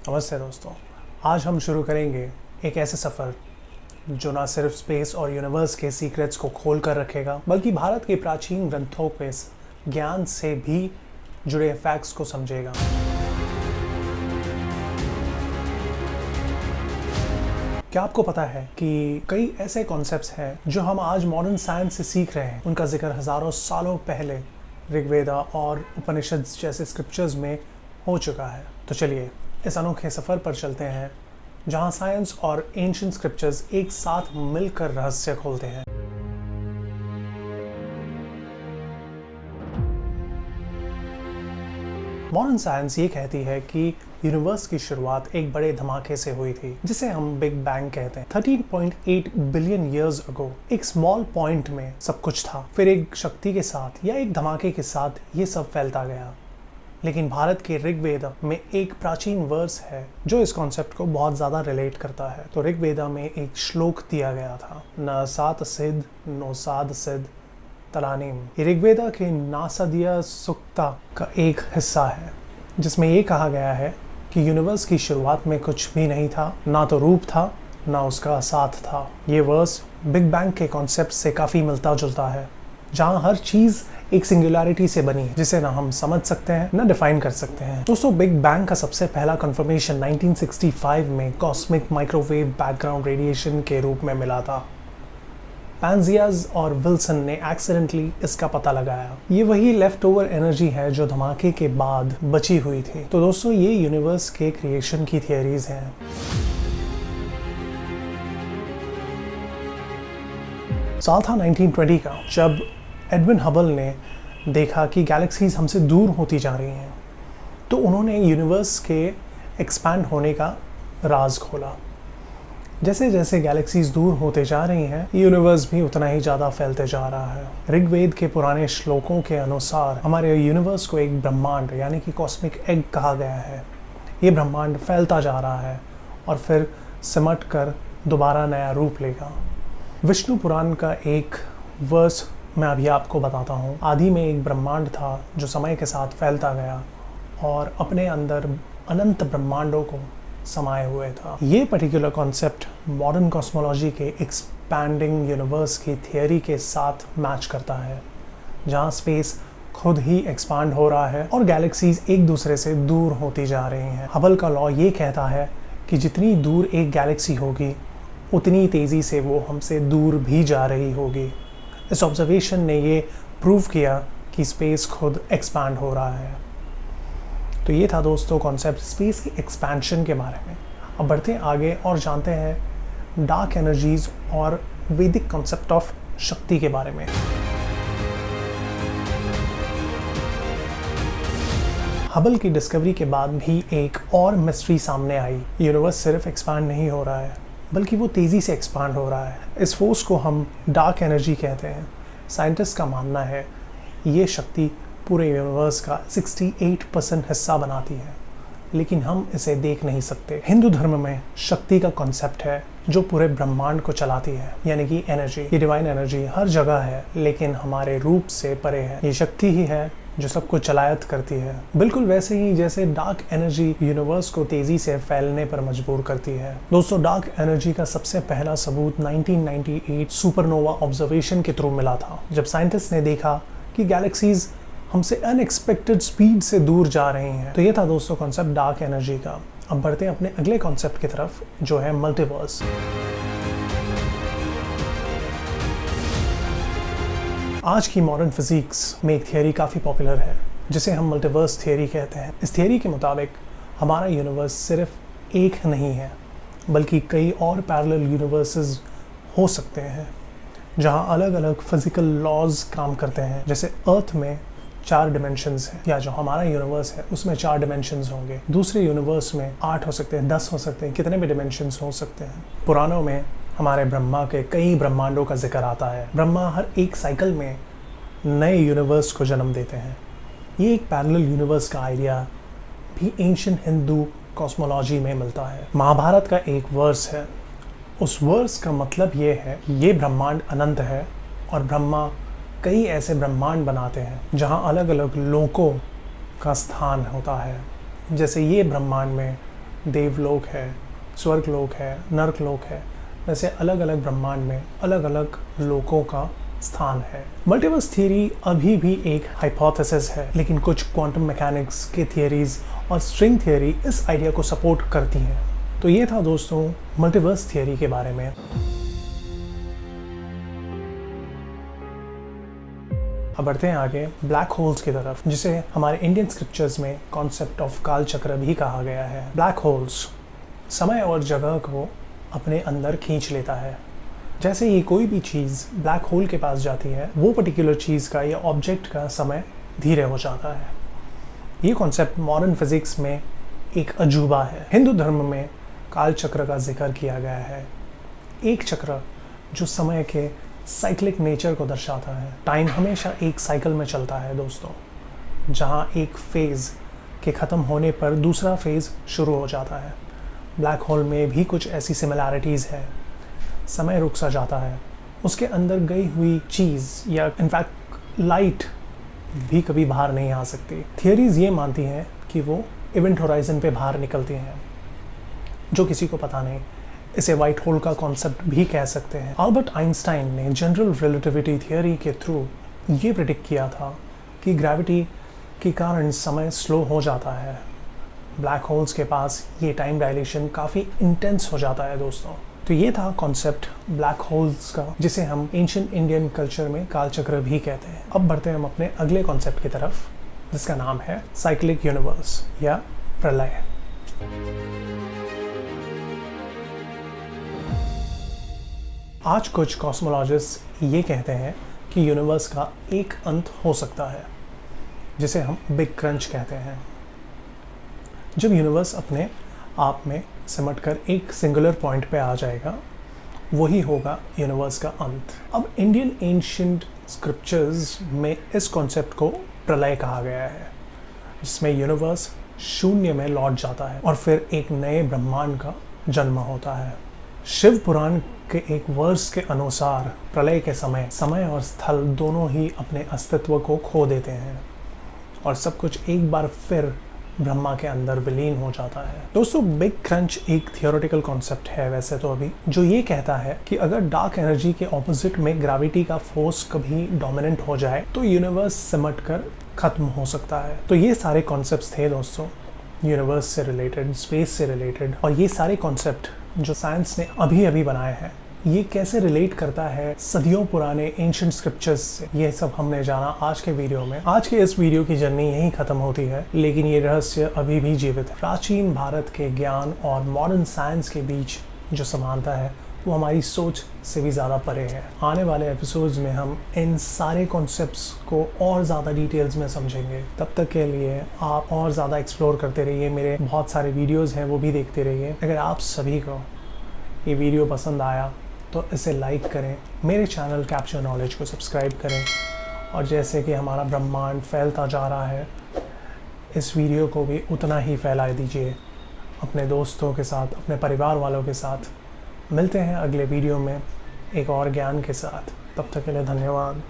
नमस्ते दोस्तों। आज हम शुरू करेंगे एक ऐसे सफ़र जो ना सिर्फ स्पेस और यूनिवर्स के सीक्रेट्स को खोल कर रखेगा, बल्कि भारत के प्राचीन ग्रंथों के ज्ञान से भी जुड़े फैक्ट्स को समझेगा। क्या आपको पता है कि कई ऐसे कॉन्सेप्ट्स हैं जो हम आज मॉडर्न साइंस से सीख रहे हैं, उनका जिक्र हज़ारों सालों पहले ऋग्वेदा और उपनिषद जैसे स्क्रिप्चर्स में हो चुका है। तो चलिए इस अनोखे सफ़र पर चलते हैं जहां साइंस और एंशिएंट स्क्रिप्चर्स एक साथ मिलकर रहस्य खोलते हैं। मॉडर्न साइंस ये कहती है कि यूनिवर्स की शुरुआत एक बड़े धमाके से हुई थी, जिसे हम बिग बैंग कहते हैं। 13.8 बिलियन ईयर्स अगो एक स्मॉल पॉइंट में सब कुछ था, फिर एक शक्ति के साथ या एक धमाके के साथ ये सब फैलता गया। लेकिन भारत के ऋग्वेद में एक प्राचीन वर्स है जो इस कॉन्सेप्ट को बहुत ज़्यादा रिलेट करता है। तो ऋग्वेदा में एक श्लोक दिया गया था, न सात सिद्ध नो साध सिद्ध तलानीम। ये ऋग्वेदा के नासदिया सुक्ता का एक हिस्सा है, जिसमें ये कहा गया है कि यूनिवर्स की शुरुआत में कुछ भी नहीं था, ना तो रूप था ना उसका साथ था। ये वर्स बिग बैंग के कॉन्सेप्ट से काफ़ी मिलता जुलता है, जहाँ हर चीज़ एक सिंगुलैरिटी से बनी है जिसे ना हम समझ सकते हैं ना डिफाइन कर सकते हैं। दोस्तों, बिग बैंग का सबसे पहला कंफर्मेशन 1965 में कॉस्मिक माइक्रोवेव बैकग्राउंड रेडिएशन के रूप में मिला था। पैंजियाज और विल्सन ने एक्सीडेंटली इसका पता लगाया। ये वही लेफ्ट ओवर एनर्जी है जो धमाके के बाद बची हुई थी। तो दोस्तों, ये यूनिवर्स के क्रिएशन की थियरीज हैं। साल था 1920 का, जब एडविन हबल ने देखा कि गैलेक्सीज हमसे दूर होती जा रही हैं। तो उन्होंने यूनिवर्स के एक्सपैंड होने का राज खोला। जैसे जैसे गैलेक्सीज दूर होते जा रही हैं, यूनिवर्स भी उतना ही ज़्यादा फैलते जा रहा है। ऋग्वेद के पुराने श्लोकों के अनुसार हमारे यूनिवर्स को एक ब्रह्मांड यानी कि कॉस्मिक एग कहा गया है। ये ब्रह्मांड फैलता जा रहा है और फिर सिमट कर दोबारा नया रूप लेगा। विष्णु पुराण का एक वर्स मैं अभी आपको बताता हूँ। आदि में एक ब्रह्मांड था जो समय के साथ फैलता गया और अपने अंदर अनंत ब्रह्मांडों को समाये हुए था। ये पर्टिकुलर कॉन्सेप्ट मॉडर्न कॉस्मोलॉजी के एक्सपैंडिंग यूनिवर्स की थियरी के साथ मैच करता है, जहाँ स्पेस खुद ही एक्सपांड हो रहा है और गैलेक्सीज एक दूसरे से दूर होती जा रही हैं। हबल का लॉ ये कहता है कि जितनी दूर एक गैलेक्सी होगी उतनी तेज़ी से वो हमसे दूर भी जा रही होगी। इस ऑब्जर्वेशन ने ये प्रूव किया कि स्पेस खुद एक्सपैंड हो रहा है। तो ये था दोस्तों कॉन्सेप्ट स्पेस की एक्सपेंशन के बारे में। अब बढ़ते हैं आगे और जानते हैं डार्क एनर्जीज और वैदिक कॉन्सेप्ट ऑफ शक्ति के बारे में। हबल की डिस्कवरी के बाद भी एक और मिस्ट्री सामने आई। यूनिवर्स सिर्फ एक्सपैंड नहीं हो रहा है, बल्कि वो तेज़ी से एक्सपांड हो रहा है। इस फोर्स को हम डार्क एनर्जी कहते हैं। साइंटिस्ट का मानना है ये शक्ति पूरे यूनिवर्स का 68% हिस्सा बनाती है, लेकिन हम इसे देख नहीं सकते। हिंदू धर्म में शक्ति का कॉन्सेप्ट है जो पूरे ब्रह्मांड को चलाती है, यानी कि एनर्जी। ये डिवाइन एनर्जी हर जगह है, लेकिन हमारे रूप से परे है। ये शक्ति ही है जो सबको चलायत करती है, बिल्कुल वैसे ही जैसे डार्क एनर्जी यूनिवर्स को तेजी से फैलने पर मजबूर करती है। दोस्तों, डार्क एनर्जी का सबसे पहला सबूत 1998 सुपरनोवा ऑब्जर्वेशन के थ्रू मिला था, जब साइंटिस्ट ने देखा कि गैलेक्सीज हमसे अनएक्सपेक्टेड स्पीड से दूर जा रही हैं। तो ये था दोस्तों कॉन्सेप्ट डार्क एनर्जी का। अब बढ़ते हैं अपने अगले कॉन्सेप्ट की तरफ, जो है मल्टीवर्स। आज की मॉडर्न फिजिक्स में एक थियरी काफ़ी पॉपुलर है जिसे हम मल्टीवर्स थियरी कहते हैं। इस थियरी के मुताबिक हमारा यूनिवर्स सिर्फ एक नहीं है, बल्कि कई और पैरेलल यूनिवर्सेस हो सकते हैं जहां अलग अलग फिजिकल लॉज काम करते हैं। जैसे अर्थ में 4 डिमेंशंस हैं, या जो हमारा यूनिवर्स है उसमें 4 डिमेंशंस होंगे। दूसरे यूनिवर्स में 8 हो सकते हैं, 10 हो सकते हैं, कितने भी डिमेंशंस हो सकते हैं। पुराणों में हमारे ब्रह्मा के कई ब्रह्मांडों का जिक्र आता है। ब्रह्मा हर एक साइकिल में नए यूनिवर्स को जन्म देते हैं। ये एक पैरेलल यूनिवर्स का आइडिया भी एंशिएंट हिंदू कॉस्मोलॉजी में मिलता है। महाभारत का एक वर्स है, उस वर्स का मतलब ये है कि ये ब्रह्मांड अनंत है और ब्रह्मा कई ऐसे ब्रह्मांड बनाते हैं जहाँ अलग अलग लोकों का स्थान होता है। जैसे ये ब्रह्मांड में देवलोक है, स्वर्गलोक है, नरकलोक है, वैसे अलग अलग ब्रह्मांड में अलग अलग लोकों का स्थान है। मल्टीवर्स थियरी अभी भी एक हाइपोथेसिस है, लेकिन कुछ क्वांटम मैकेनिक्स के थियरीज और स्ट्रिंग थियरी इस आइडिया को सपोर्ट करती हैं। तो ये था दोस्तों मल्टीवर्स थियरी के बारे में। अब बढ़ते हैं आगे ब्लैक होल्स की तरफ, जिसे हमारे इंडियन स्क्रिप्चर्स में कॉन्सेप्ट ऑफ काल चक्र भी कहा गया है। ब्लैक होल्स समय और जगह को अपने अंदर खींच लेता है। जैसे ही कोई भी चीज़ ब्लैक होल के पास जाती है, वो पर्टिकुलर चीज़ का या ऑब्जेक्ट का समय धीरे हो जाता है। ये कॉन्सेप्ट मॉडर्न फिजिक्स में एक अजूबा है। हिंदू धर्म में काल चक्र का जिक्र किया गया है, एक चक्र जो समय के साइक्लिक नेचर को दर्शाता है। टाइम हमेशा एक साइकिल में चलता है दोस्तों, जहाँ एक फेज़ के ख़त्म होने पर दूसरा फेज़ शुरू हो जाता है। ब्लैक होल में भी कुछ ऐसी सिमिलैरिटीज़ है। समय रुक सा जाता है, उसके अंदर गई हुई चीज़ या इनफैक्ट लाइट भी कभी बाहर नहीं आ सकती। थियरीज़ ये मानती हैं कि वो इवेंट होराइजन पे बाहर निकलती हैं, जो किसी को पता नहीं। इसे वाइट होल का कॉन्सेप्ट भी कह सकते हैं। अल्बर्ट आइंस्टाइन ने जनरल रिलेटिविटी थियरी के थ्रू ये प्रेडिक्ट किया था कि ग्रेविटी के कारण समय स्लो हो जाता है। ब्लैक होल्स के पास ये टाइम डायलेशन काफ़ी इंटेंस हो जाता है दोस्तों। तो ये था कॉन्सेप्ट ब्लैक होल्स का, जिसे हम एंशिएंट इंडियन कल्चर में कालचक्र भी कहते हैं। अब बढ़ते हैं हम अपने अगले कॉन्सेप्ट की तरफ, जिसका नाम है साइक्लिक यूनिवर्स या प्रलय। आज कुछ कॉस्मोलॉजिस्ट ये कहते हैं कि यूनिवर्स का एक अंत हो सकता है, जिसे हम बिग क्रंच कहते हैं। जब यूनिवर्स अपने आप में सिमटकर एक सिंगुलर पॉइंट पे आ जाएगा, वही होगा यूनिवर्स का अंत। अब इंडियन एंशिएंट स्क्रिप्चर्स में इस कॉन्सेप्ट को प्रलय कहा गया है, जिसमें यूनिवर्स शून्य में लौट जाता है और फिर एक नए ब्रह्मांड का जन्म होता है। शिव पुराण के एक वर्स के अनुसार प्रलय के समय और स्थल दोनों ही अपने अस्तित्व को खो देते हैं और सब कुछ एक बार फिर ब्रह्मा के अंदर विलीन हो जाता है। दोस्तों बिग क्रंच एक थियोरेटिकल कॉन्सेप्ट है वैसे तो अभी, जो ये कहता है कि अगर डार्क एनर्जी के ऑपोजिट में ग्रेविटी का फोर्स कभी डोमिनेंट हो जाए तो यूनिवर्स सिमट कर खत्म हो सकता है। तो ये सारे कॉन्सेप्ट्स थे दोस्तों, यूनिवर्स से रिलेटेड, स्पेस से रिलेटेड, और ये सारे कॉन्सेप्ट जो साइंस ने अभी बनाए हैं, ये कैसे रिलेट करता है सदियों पुराने एंशिएंट स्क्रिप्चर्स से, ये सब हमने जाना आज के वीडियो में। आज के इस वीडियो की जर्नी यहीं खत्म होती है, लेकिन ये रहस्य अभी भी जीवित है। प्राचीन भारत के ज्ञान और मॉडर्न साइंस के बीच जो समानता है वो हमारी सोच से भी ज़्यादा परे है। आने वाले एपिसोड्स में हम इन सारे कॉन्सेप्ट्स को और ज़्यादा डिटेल्स में समझेंगे। तब तक के लिए आप और ज़्यादा एक्सप्लोर करते रहिए, मेरे बहुत सारे वीडियोज़ हैं वो भी देखते रहिए। अगर आप सभी को ये वीडियो पसंद आया तो इसे लाइक करें, मेरे चैनल कैप्चर नॉलेज को सब्सक्राइब करें, और जैसे कि हमारा ब्रह्मांड फैलता जा रहा है, इस वीडियो को भी उतना ही फैला दीजिए अपने दोस्तों के साथ, अपने परिवार वालों के साथ। मिलते हैं अगले वीडियो में एक और ज्ञान के साथ। तब तक के लिए धन्यवाद।